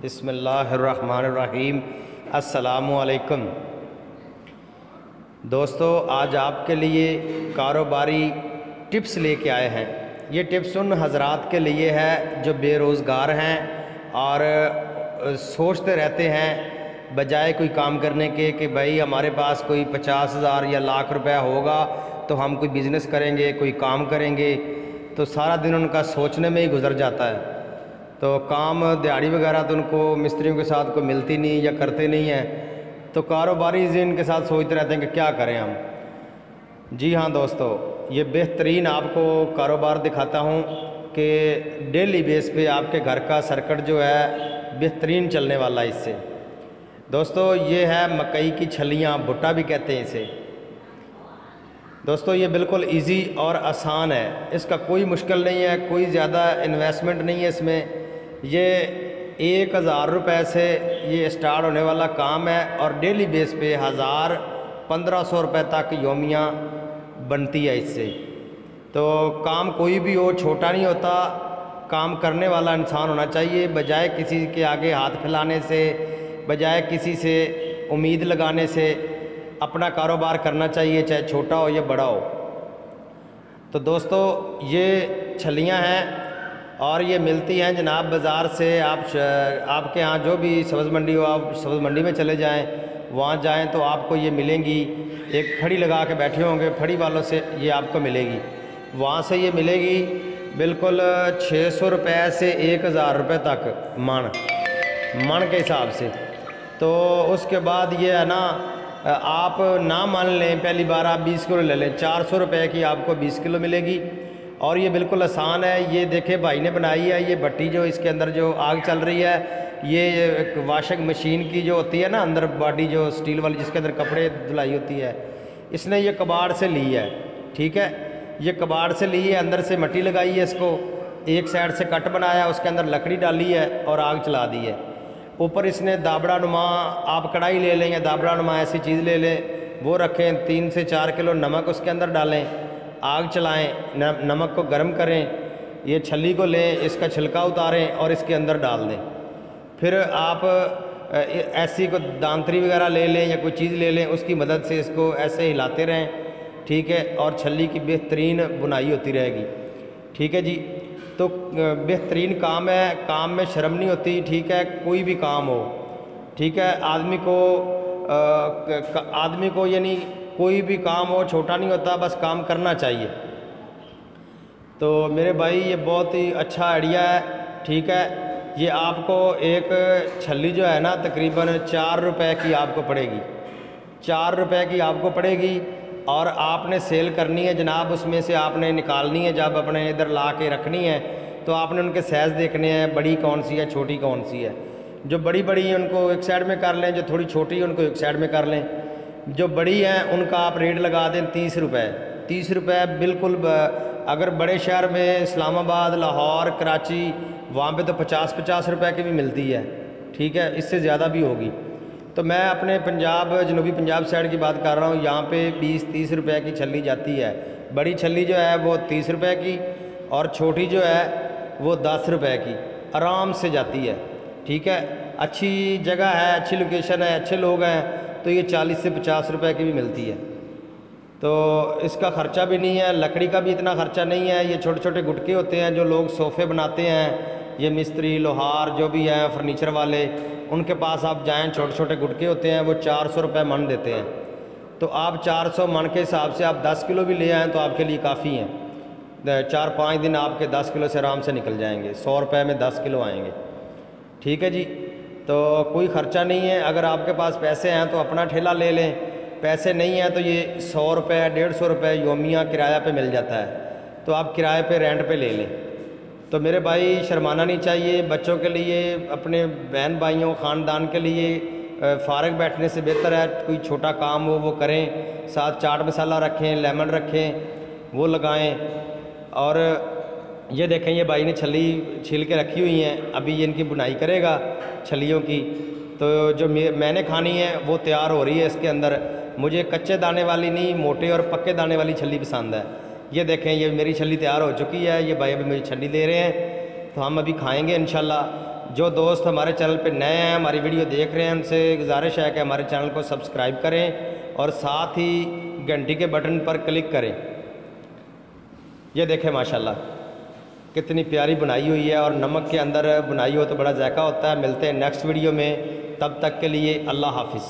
बिस्मिल्लाहिर्रहमानिर्रहीम। अस्सलामुअलैकुम दोस्तों, आज आपके लिए कारोबारी टिप्स लेके आए हैं। ये टिप्स उन हज़रात के लिए है जो बेरोज़गार हैं और सोचते रहते हैं बजाय कोई काम करने के कि भाई हमारे पास कोई 50,000 या लाख रुपया होगा तो हम कोई बिज़नेस करेंगे, कोई काम करेंगे। तो सारा दिन उनका सोचने में ही गुजर जाता है। तो काम दिहाड़ी वगैरह तो उनको मिस्त्रियों के साथ कोई मिलती नहीं या करते नहीं हैं। तो कारोबारी जिनके साथ सोचते रहते हैं कि क्या करें हम। जी हाँ दोस्तों, ये बेहतरीन आपको कारोबार दिखाता हूँ कि डेली बेस पे आपके घर का सर्किट जो है बेहतरीन चलने वाला है इससे। दोस्तों ये है मकई की छलियाँ, भुट्टा भी कहते हैं इसे। दोस्तों ये बिल्कुल इजी और आसान है, इसका कोई मुश्किल नहीं है, कोई ज़्यादा इन्वेस्टमेंट नहीं है इसमें। ये 1,000 रुपये से ये स्टार्ट होने वाला काम है और डेली बेस पे 1,000-1,500 रुपये तक योमिया बनती है इससे। तो काम कोई भी हो, छोटा नहीं होता। काम करने वाला इंसान होना चाहिए, बजाय किसी के आगे हाथ फैलाने से, बजाय किसी से उम्मीद लगाने से अपना कारोबार करना चाहिए, चाहे छोटा हो या बड़ा हो। तो दोस्तों ये छलियाँ हैं और ये मिलती हैं जनाब बाज़ार से। आपके यहाँ जो भी सब्ज़ मंडी हो, आप सब्ज़ मंडी में चले जाएं, वहाँ जाएं तो आपको ये मिलेंगी। एक फड़ी लगा के बैठे होंगे, फड़ी वालों से ये आपको मिलेगी। वहाँ से ये मिलेगी बिल्कुल 600 रुपये से 1,000 रुपये तक मन के हिसाब से। तो उसके बाद ये है ना, आप ना मान लें पहली बार आप 20 किलो ले लें, 400 रुपये की आपको 20 किलो मिलेगी। और ये बिल्कुल आसान है। ये देखे भाई ने बनाई है, ये भट्टी जो इसके अंदर जो आग चल रही है, ये वॉशिंग मशीन की जो होती है ना अंदर बॉडी जो स्टील वाली जिसके अंदर कपड़े धुलाई होती है, इसने ये कबाड़ से ली है। ठीक है, ये कबाड़ से ली है, अंदर से मिट्टी लगाई है, इसको एक साइड से कट बनाया, उसके अंदर लकड़ी डाली है और आग चला दी है। ऊपर इसने दाबड़ा नुमा, आप कढ़ाई ले लें या दाबड़ा नुमा ऐसी चीज़ ले लें, वो रखें। 3 से 4 किलो नमक उसके अंदर डालें, आग चलाएं, नमक को गर्म करें, ये छल्ली को लें, इसका छिलका उतारें और इसके अंदर डाल दें। फिर आप ऐसी को दांतरी वगैरह ले लें या कोई चीज़ ले लें, उसकी मदद से इसको ऐसे हिलाते रहें। ठीक है, और छल्ली की बेहतरीन बुनाई होती रहेगी। ठीक है जी, तो बेहतरीन काम है, काम में शर्म नहीं होती। ठीक है, कोई भी काम हो, ठीक है, आदमी को यानी कोई भी काम हो, छोटा नहीं होता, बस काम करना चाहिए। तो मेरे भाई ये बहुत ही अच्छा आइडिया है। ठीक है, ये आपको एक छल्ली जो है ना तकरीबन 4 रुपये की आपको पड़ेगी, 4 रुपये की आपको पड़ेगी। और आपने सेल करनी है जनाब, उसमें से आपने निकालनी है, जब अपने इधर ला के रखनी है तो आपने उनके साइज़ देखने हैं, बड़ी कौन सी है, छोटी कौन सी है। जो बड़ी बड़ी है उनको एक साइड में कर लें, जो थोड़ी छोटी है उनको एक साइड में कर लें। जो बड़ी हैं उनका आप रेट लगा दें 30 रुपये। 30 रुपये बिल्कुल। अगर बड़े शहर में इस्लामाबाद, लाहौर, कराची, वहाँ पे तो 50-50 रुपये की भी मिलती है। ठीक है, इससे ज़्यादा भी होगी। तो मैं अपने पंजाब, जनूबी पंजाब साइड की बात कर रहा हूँ, यहाँ पे 20-30 रुपये की छल्ली जाती है। बड़ी छल्ली जो है वो 30 रुपये की और छोटी जो है वो 10 रुपये की आराम से जाती है। ठीक है, अच्छी जगह है, अच्छी लोकेशन है, अच्छे लोग हैं, तो ये 40 से 50 रुपये की भी मिलती है। तो इसका ख़र्चा भी नहीं है, लकड़ी का भी इतना ख़र्चा नहीं है। ये छोटे छोटे गुटके होते हैं जो लोग सोफ़े बनाते हैं, ये मिस्त्री लोहार जो भी हैं फर्नीचर वाले, उनके पास आप जाएं, छोटे छोटे गुटके होते हैं, वो 400 रुपये मन देते हैं। तो आप 400 मन के हिसाब से आप 10 किलो भी ले आएँ तो आपके लिए काफ़ी हैं। 4-5 दिन आपके 10 किलो से आराम से निकल जाएंगे, 100 रुपये में 10 किलो आएंगे। ठीक है जी, तो कोई ख़र्चा नहीं है। अगर आपके पास पैसे हैं तो अपना ठेला ले लें, पैसे नहीं हैं तो ये 100 रुपये 150 रुपये योमिया किराया पे मिल जाता है, तो आप किराए पे रेंट पे ले लें। तो मेरे भाई शर्माना नहीं चाहिए। बच्चों के लिए, अपने बहन भाइयों, ख़ानदान के लिए फ़ारग बैठने से बेहतर है कोई छोटा काम हो वो करें। साथ चाट मसाला रखें, लेमन रखें, वो लगाएं। और ये देखें, ये भाई ने छल्ली छील के रखी हुई हैं, अभी ये इनकी बुनाई करेगा छल्लियों की। तो जो मैंने खानी है वो तैयार हो रही है इसके अंदर। मुझे कच्चे दाने वाली नहीं, मोटे और पक्के दाने वाली छल्ली पसंद है। ये देखें, ये मेरी छल्ली तैयार हो चुकी है, ये भाई अभी मुझे छल्ली दे रहे हैं, तो हम अभी खाएंगे इंशाल्लाह। जो दोस्त हमारे चैनल पे नए हैं, हमारी वीडियो देख रहे हैं, उनसे गुजारिश है कि हमारे चैनल को सब्सक्राइब करें और साथ ही घंटी के बटन पर क्लिक करें। ये देखें माशाल्लाह कितनी प्यारी बनाई हुई है, और नमक के अंदर बनाई हो तो बड़ा जायका होता है। मिलते हैं नेक्स्ट वीडियो में, तब तक के लिए अल्लाह हाफिज़।